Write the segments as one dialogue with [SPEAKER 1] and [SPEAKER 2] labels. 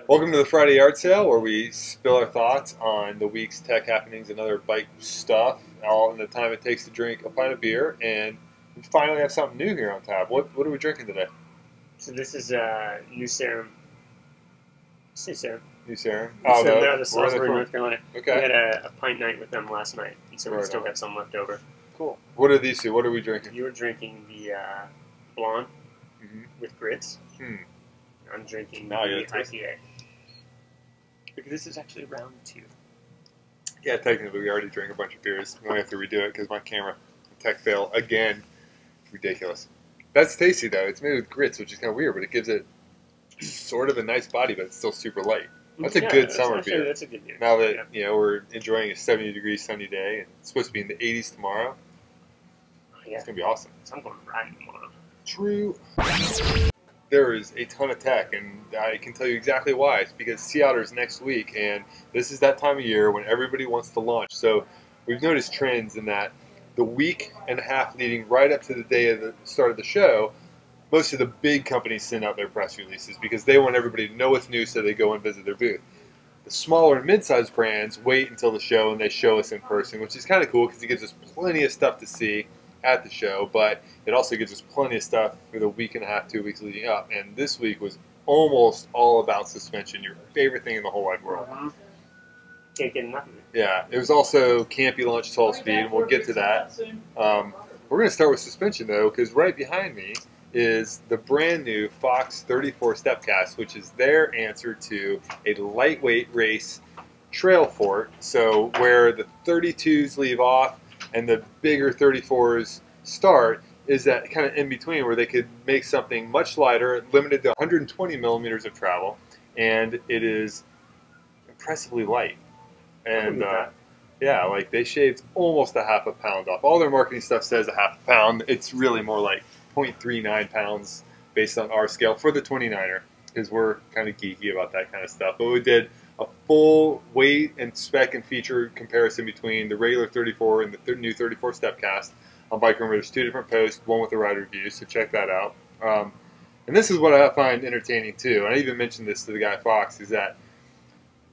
[SPEAKER 1] Welcome to the Friday Yard Sale, where we spill our thoughts on the week's tech happenings and other bike stuff, all in the time it takes to drink a pint of beer. And we finally have something new here on tap. What are we drinking today?
[SPEAKER 2] So this is New Serum. Say Serum.
[SPEAKER 1] New Serum.
[SPEAKER 2] Oh, they're out
[SPEAKER 1] where
[SPEAKER 2] of Salisbury, North Carolina.
[SPEAKER 1] Okay.
[SPEAKER 2] We had a pint night with them last night, and so we
[SPEAKER 1] Right
[SPEAKER 2] still
[SPEAKER 1] on.
[SPEAKER 2] have some left over.
[SPEAKER 1] Cool. What are these two? What are we drinking?
[SPEAKER 2] You were drinking the blonde with grits.
[SPEAKER 1] Hmm.
[SPEAKER 2] I'm drinking
[SPEAKER 1] Now I
[SPEAKER 2] the
[SPEAKER 1] gotta taste
[SPEAKER 2] IPA. Because this is actually round 2.
[SPEAKER 1] Yeah, technically we already drank a bunch of beers. We only have to redo it because my camera tech fail again. Ridiculous. That's tasty though. It's made with grits, which is kind of weird, but it gives it sort of a nice body, but it's still super light. That's a good summer beer.
[SPEAKER 2] That's a good beer.
[SPEAKER 1] Now that we're enjoying a 70-degree sunny day, and it's supposed to be in the 80s tomorrow, it's gonna be awesome.
[SPEAKER 2] So I'm going riding tomorrow.
[SPEAKER 1] True. There is a ton of tech, and I can tell you exactly why. It's because Sea Otter's next week, and this is that time of year when everybody wants to launch. So we've noticed trends in that the week and a half leading right up to the day of the start of the show, most of the big companies send out their press releases because they want everybody to know what's new, so they go and visit their booth. The smaller and mid-sized brands wait until the show and they show us in person, which is kind of cool because it gives us plenty of stuff to see at the show, but it also gives us plenty of stuff for the week and a half, 2 weeks leading up. And this week was almost all about suspension, your favorite thing in the whole wide world.
[SPEAKER 2] Can't get enough of it.
[SPEAKER 1] Yeah, it was also Campy Launch 12 Speed, and we'll get to that. We're going to start with suspension, though, because right behind me is the brand new Fox 34 Stepcast, which is their answer to a lightweight race trail fort. So where the 32s leave off and the bigger 34s start is that kind of in between where they could make something much lighter, limited to 120 millimeters of travel, and it is impressively light. And yeah, like they shaved almost a half a pound off. All their marketing stuff says a half a pound. It's really more like 0.39 pounds based on our scale for the 29er, because we're kind of geeky about that kind of stuff. But we did a full weight and spec and feature comparison between the regular 34 and the new 34 Stepcast on Bikerumor. There's 2 different posts, one with the rider reviews, so check that out. And this is what I find entertaining too. And I even mentioned this to the guy Fox, is that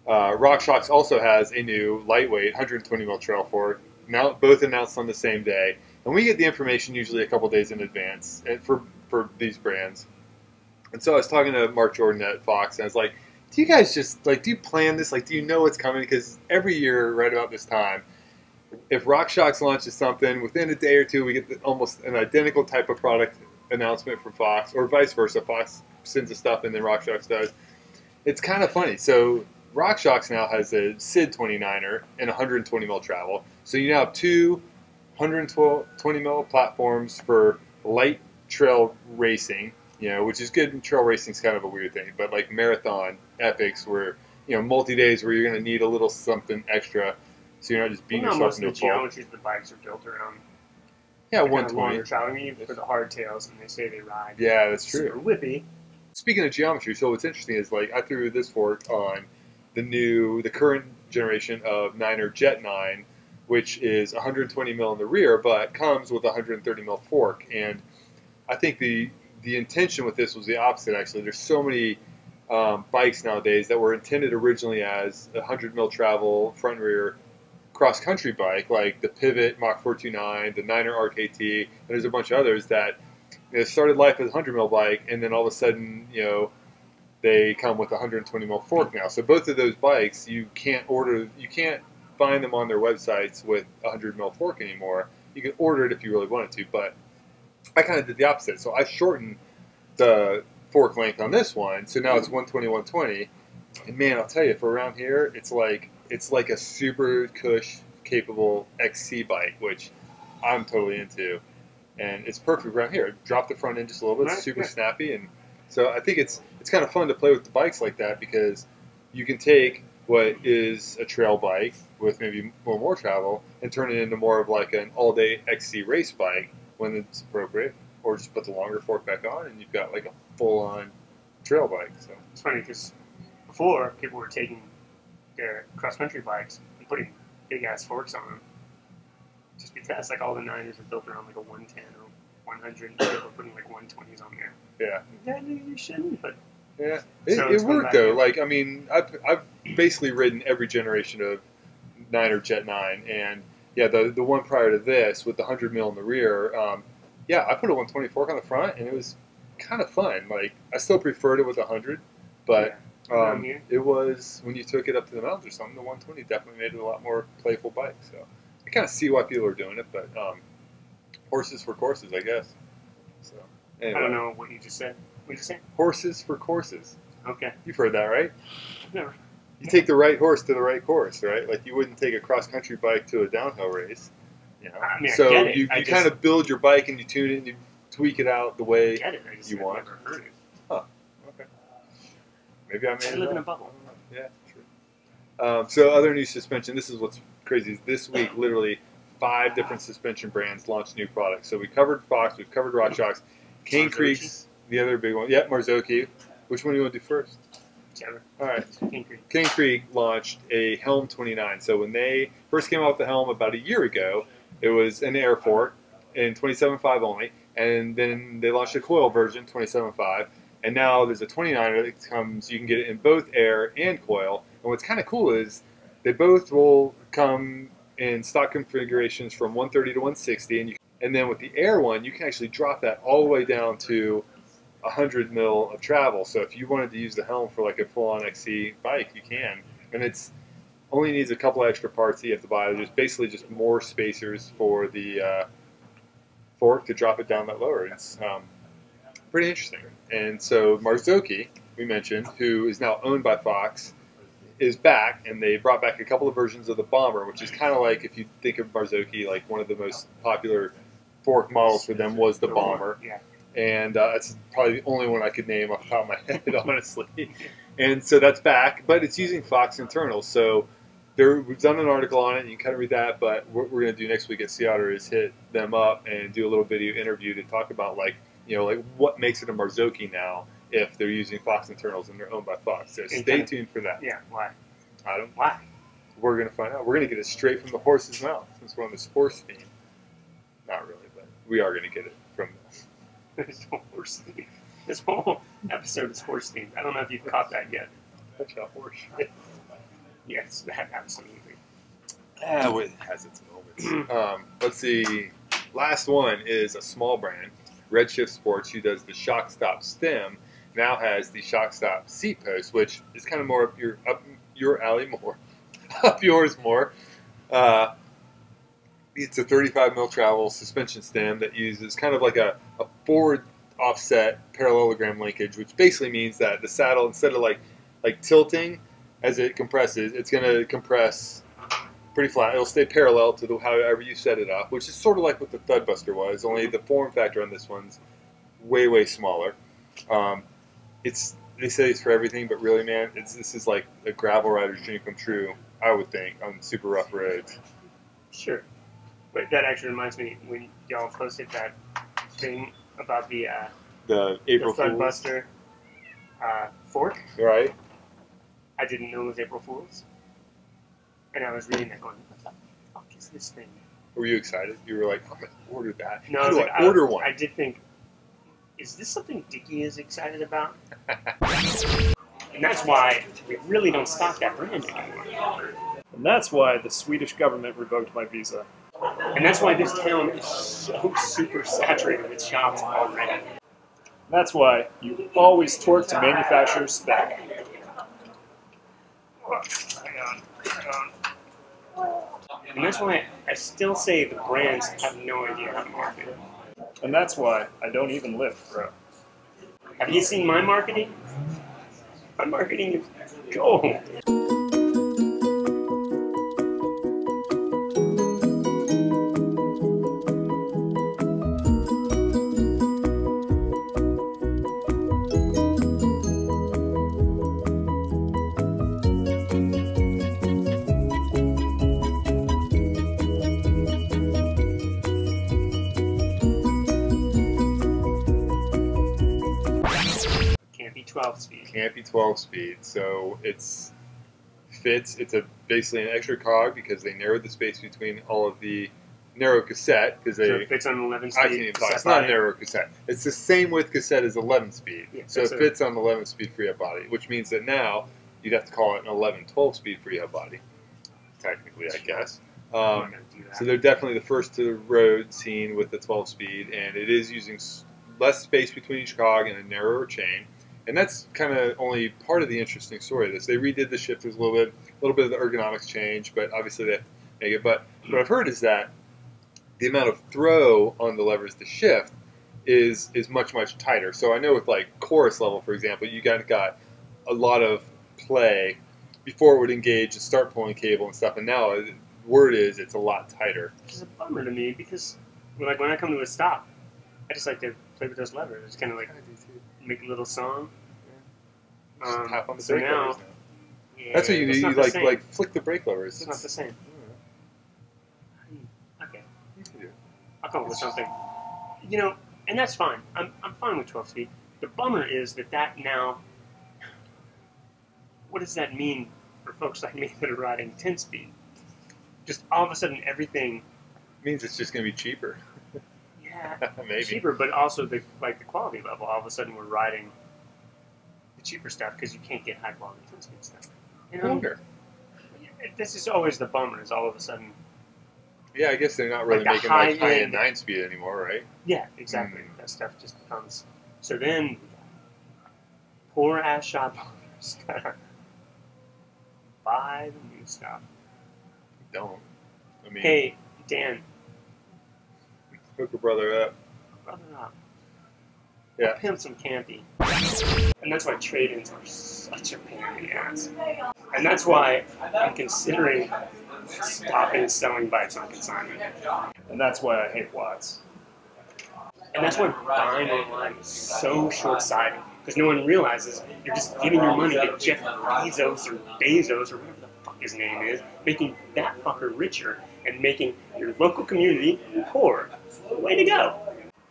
[SPEAKER 1] Rockshox also has a new lightweight 120 mil trail fort, now both announced on the same day. And we get the information usually a couple days in advance for these brands. And so I was talking to Mark Jordan at Fox, and I was like, do you guys just, like, do you plan this? Like, do you know what's coming? Because every year, right about this time, if Rockshox launches something, within a day or two, we get almost an identical type of product announcement from Fox, or vice versa. Fox sends the stuff and then Rockshox does. It's kind of funny. So Rockshox now has a SID 29er and 120 mil travel. So you now have 2 120 mil platforms for light trail racing, which is good. Trail racing is kind of a weird thing, but like marathon epics where, multi-days where you're going to need a little something extra, so you're not just beating yourself into a ball.
[SPEAKER 2] Most of the geometries the bikes are built around.
[SPEAKER 1] Yeah,
[SPEAKER 2] 120. I mean, for the hardtails, and they say they ride.
[SPEAKER 1] Yeah, that's true.
[SPEAKER 2] Super whippy.
[SPEAKER 1] Speaking of geometry, so what's interesting is, like, I threw this fork on the current generation of 9er Jet 9, which is 120 mil in the rear, but comes with a 130 mil fork. And I think the intention with this was the opposite, actually. There's so many bikes nowadays that were intended originally as a 100 mil travel front and rear cross-country bike, like the Pivot Mach 429, the 9er RKT, and there's a bunch of others that started life as a 100 mil bike, and then all of a sudden, they come with a 120 mil fork now. So both of those bikes, you can't find them on their websites with a 100 mil fork anymore. You can order it if you really wanted to, but I kind of did the opposite. So I shortened the fork length on this one, so now it's 120, 120. And man, I'll tell you, for around here, it's like a super cush capable XC bike, which I'm totally into. And it's perfect around here. Drop the front end just a little bit, it's super snappy, and so I think it's kind of fun to play with the bikes like that, because you can take what is a trail bike with maybe more travel and turn it into more of like an all-day XC race bike when it's appropriate, or just put the longer fork back on and you've got like a full-on trail bike. So
[SPEAKER 2] it's funny because before people were taking their cross-country bikes and putting big-ass forks on them, just because like all the 9ers are built around like a 110 or 100, and people were putting like 120s on there.
[SPEAKER 1] Yeah.
[SPEAKER 2] Yeah, you shouldn't, but
[SPEAKER 1] Yeah,
[SPEAKER 2] So
[SPEAKER 1] it
[SPEAKER 2] it's going
[SPEAKER 1] worked
[SPEAKER 2] back
[SPEAKER 1] though.
[SPEAKER 2] in.
[SPEAKER 1] Like, I mean, I've basically ridden every generation of 9 or Jet 9, and yeah, the one prior to this with the 100 mil in the rear, yeah, I put a 120 fork on the front, and it was kind of fun. Like, I still preferred it with 100, but it was when you took it up to the mountains or something, the 120 definitely made it a lot more playful bike. So I kind of see why people are doing it, but horses for courses, I guess. So anyway.
[SPEAKER 2] I don't know what you just said. What did you say?
[SPEAKER 1] Horses for courses.
[SPEAKER 2] Okay.
[SPEAKER 1] You've heard that, right?
[SPEAKER 2] Never.
[SPEAKER 1] You take the right horse to the right course, right? Like you wouldn't take a cross-country bike to a downhill race. You know?
[SPEAKER 2] I mean, I
[SPEAKER 1] so
[SPEAKER 2] get it.
[SPEAKER 1] you
[SPEAKER 2] I
[SPEAKER 1] kind of build your bike and you tune it and you tweak it out the way
[SPEAKER 2] get it. I just
[SPEAKER 1] you
[SPEAKER 2] have
[SPEAKER 1] want.
[SPEAKER 2] never heard it.
[SPEAKER 1] Huh. Okay. Maybe I made
[SPEAKER 2] I
[SPEAKER 1] it
[SPEAKER 2] live
[SPEAKER 1] up.
[SPEAKER 2] in a bubble.
[SPEAKER 1] Yeah, true. So other new suspension. This is what's crazy. This week, literally 5 different suspension brands launched new products. So we covered Fox, we've covered Rockshox, Cane
[SPEAKER 2] Marzocchi?
[SPEAKER 1] Creek's the other big one. Yeah, Marzocchi. Which one do you want to do first?
[SPEAKER 2] Whichever.
[SPEAKER 1] All right.
[SPEAKER 2] Cane Creek.
[SPEAKER 1] Cane Creek launched a Helm 29. So when they first came out with the Helm about a year ago, it was an air fork in 27.5 only, and then they launched a coil version, 27.5, and now there's a 29 that comes. You can get it in both air and coil. And what's kind of cool is they both will come in stock configurations from 130 to 160, and then with the air one, you can actually drop that all the way down to 100 mil of travel. So if you wanted to use the Helm for like a full-on XC bike, you can. And it's only needs a couple extra parts that you have to buy. There's basically just more spacers for the fork to drop it down that lower. It's pretty interesting. And so Marzocchi, we mentioned, who is now owned by Fox, is back, and they brought back a couple of versions of the Bomber, which is kind of like, if you think of Marzocchi, like one of the most popular fork models for them was the Bomber.
[SPEAKER 2] Yeah.
[SPEAKER 1] And that's probably the only one I could name off the top of my head, honestly. And so that's back, but it's using Fox internals. So we've done an article on it, and you can kind of read that, but what we're going to do next week at Sea Otter is hit them up and do a little video interview to talk about, like, you know, like what makes it a Marzocchi now if they're using Fox internals and they're owned by Fox. So stay tuned for that.
[SPEAKER 2] Yeah, why?
[SPEAKER 1] I don't.
[SPEAKER 2] Why?
[SPEAKER 1] We're going to find out. We're going to get it straight from the horse's mouth since we're on the sports theme. Not really, but we are going to get it from them.
[SPEAKER 2] This whole horse theme. This whole episode is horse themed. I don't know if you've caught that yet.
[SPEAKER 1] Such a horse shit.
[SPEAKER 2] Yes, that absolutely.
[SPEAKER 1] It has its moments. Let's see. Last one is a small brand, Redshift Sports, who does the Shockstop stem. Now has the Shockstop seat post, which is kind of more up your alley more, up yours more. It's a 35 mil travel suspension stem that uses kind of like a forward offset parallelogram linkage, which basically means that the saddle, instead of like tilting as it compresses, it's going to compress pretty flat. It'll stay parallel to however you set it up, which is sort of like what the Thudbuster was, only the form factor on this one's way, way smaller. They say it's for everything, but really, man, this is like a gravel rider's dream come true, I would think, on super rough roads.
[SPEAKER 2] Sure. But that actually reminds me, when y'all posted that thing about the
[SPEAKER 1] April Fool's.
[SPEAKER 2] Thudbuster fork,
[SPEAKER 1] Right?
[SPEAKER 2] I didn't know it was April Fool's. And I was reading that going, what the fuck is this thing?
[SPEAKER 1] Were you excited? You were like, I'm going to order that.
[SPEAKER 2] No,
[SPEAKER 1] How
[SPEAKER 2] I was
[SPEAKER 1] do
[SPEAKER 2] like,
[SPEAKER 1] I order one?
[SPEAKER 2] I did think, is this something Dickie is excited about? And that's why we really don't stock that brand anymore.
[SPEAKER 3] And that's why the Swedish government revoked my visa.
[SPEAKER 2] And that's why this town is so super saturated with shops already.
[SPEAKER 3] That's why you always torque to manufacturer's spec.
[SPEAKER 2] Hang on. And that's why I still say the brands have no idea how to market.
[SPEAKER 3] And that's why I don't even lift, bro.
[SPEAKER 2] Have you seen my marketing? My marketing is gold. Can't be 12 speed.
[SPEAKER 1] Can't be 12 speed, so it's basically an extra cog because they narrowed the space between all of the narrow cassette because
[SPEAKER 2] So it fits on 11 speed.
[SPEAKER 1] I can't even talk. It's not a narrow cassette. It's the same width cassette as 11 speed.
[SPEAKER 2] Yeah,
[SPEAKER 1] so it fits on 11 speed free-up body, which means that now you'd have to call it an 11-12 speed free-up body, technically, I guess. So they're definitely the first to the road scene with the 12 speed, and it is using less space between each cog and a narrower chain. And that's kind of only part of the interesting story of this. They redid the shifters a little bit of the ergonomics change, but obviously they have to make it. But what I've heard is that the amount of throw on the levers to shift is much, much tighter. So I know with like chorus level, for example, you got a lot of play before it would engage the start pulling cable and stuff, and now the word is it's a lot tighter.
[SPEAKER 2] Which is a bummer to me because like when I come to a stop, I just like to play with those levers. It's kind of like make a little song.
[SPEAKER 1] Just tap on the
[SPEAKER 2] so
[SPEAKER 1] brake
[SPEAKER 2] now,
[SPEAKER 1] levers now.
[SPEAKER 2] Yeah,
[SPEAKER 1] That's what you do. You like flick the brake levers.
[SPEAKER 2] It's not the same. Okay.
[SPEAKER 1] You can do it.
[SPEAKER 2] I'll come up with something. You know, and that's fine. I'm fine with 12 speed. The bummer is that now, what does that mean for folks like me that are riding 10 speed? Just all of a sudden everything
[SPEAKER 1] It means it's just going to be cheaper.
[SPEAKER 2] Yeah,
[SPEAKER 1] maybe
[SPEAKER 2] cheaper, but also the quality level. All of a sudden we're riding the cheaper stuff because you can't get high quality 10 speed stuff. You know?
[SPEAKER 1] Longer.
[SPEAKER 2] This is always the bummer. Is all of a sudden.
[SPEAKER 1] Yeah, I guess they're not really
[SPEAKER 2] Like the
[SPEAKER 1] making like
[SPEAKER 2] high-end-
[SPEAKER 1] high-end 9-speed anymore, right?
[SPEAKER 2] Yeah, exactly. That stuff just becomes. So then, poor ass shop owners gotta buy the new stuff.
[SPEAKER 1] Don't. I mean,
[SPEAKER 2] Hey, Dan,
[SPEAKER 1] hook a brother up.
[SPEAKER 2] brother up.
[SPEAKER 1] Yeah.
[SPEAKER 2] I'll pimp some campy. And that's why trade-ins are such a pain in the ass. And that's why I'm considering stopping selling bikes on consignment.
[SPEAKER 3] And that's why I hate Watts.
[SPEAKER 2] And that's why buying online is so short-sighted. Because no one realizes you're just giving your money to Jeff Bezos or whatever the fuck his name is, making that fucker richer and making your local community poor. Way to go.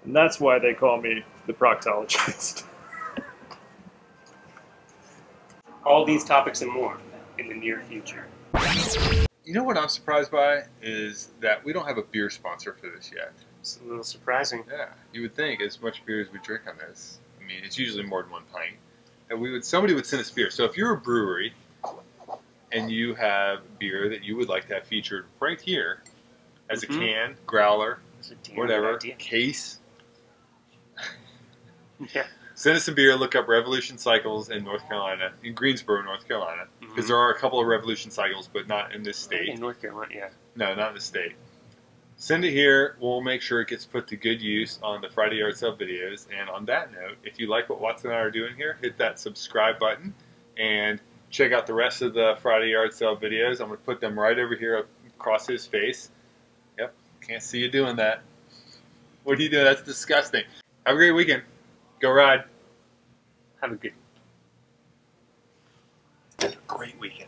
[SPEAKER 3] And that's why they call me the proctologist.
[SPEAKER 2] All these topics and more in the near future.
[SPEAKER 1] You know what I'm surprised by is that we don't have a beer sponsor for this yet.
[SPEAKER 2] It's a little surprising.
[SPEAKER 1] Yeah, you would think as much beer as we drink on this. I mean, it's usually more than one pint. And somebody would send us beer. So if you're a brewery and you have beer that you would like to have featured right here as a can, growler,
[SPEAKER 2] That's a damn
[SPEAKER 1] whatever,
[SPEAKER 2] good idea.
[SPEAKER 1] case,
[SPEAKER 2] Yeah.
[SPEAKER 1] send us some beer. Look up Revolution Cycles in North Carolina, in Greensboro, North Carolina, because there are a couple of Revolution Cycles, but not in this state.
[SPEAKER 2] In North Carolina, yeah.
[SPEAKER 1] No, not in the state. Send it here. We'll make sure it gets put to good use on the Friday Yard Sale videos. And on that note, if you like what Watson and I are doing here, hit that subscribe button and check out the rest of the Friday Yard Sale videos. I'm going to put them right over here across his face. Yep, can't see you doing that. What are you doing? That's disgusting. Have a great weekend. Go ride.
[SPEAKER 2] Have a good
[SPEAKER 1] Have a great weekend.